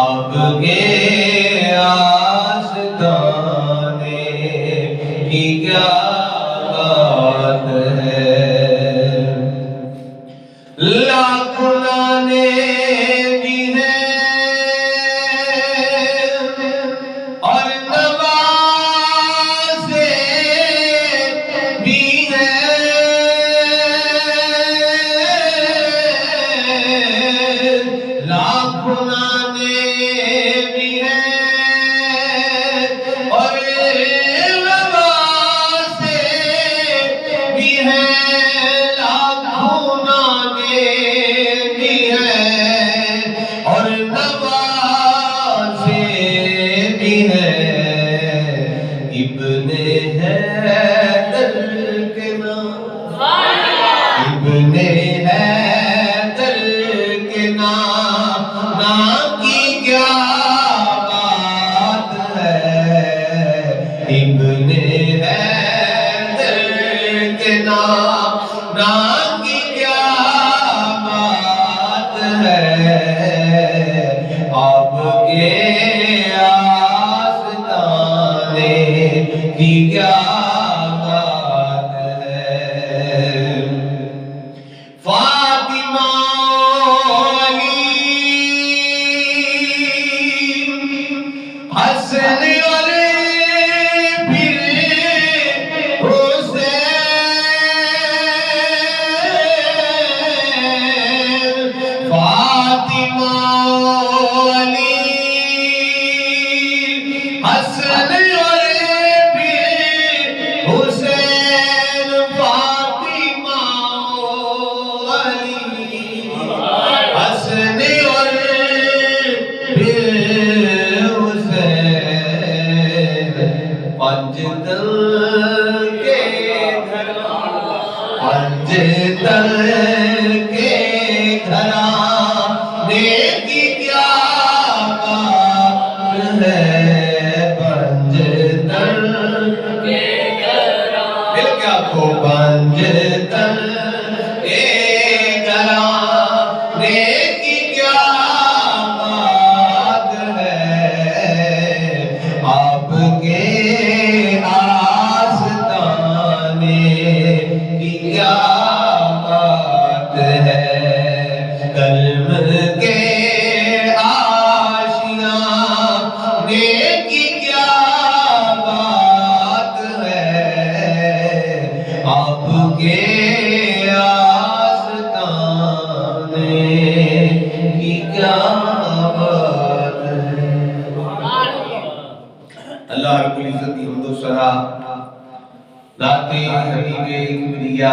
آپ کے آستانے کی کیا بات ہے، لاکھوں لانے بھی ہیں اور نوازے بھی ہیں، لاکھوں لانے بھی ہیں اور نوازے بھی ہیں، لاکھوں لانے بھی ہیں اور نوازے بھی ہیں، ابن حیدر کے نام، ابن حیدر کے نام کی کیا بات ہے، ابن حیدر کے نام کی کیا بات ہے، آپ کے آستانے کی کیا بات ہے، فاطمہ علی حسن اور پھر حسین، فاطمہ علی حسن اور پھر حسین، فاطمہ علی حسن اور پھر حسین، پنجتن کے پنجتن کے گھرانے کی کیا بات ہے، پنجتن کے گھرانے، مل کیا کو پنجتن کے گھرانے کی کیا بات ہے، آپ کے آستانے کی کیا بات ہے، کلم کے آشیانے کی کیا بات ہے، آپ کے آستانے کی کیا بات ہے۔ اللہ رب العزت کی حمد و ثنا، ذات حبیب کبریا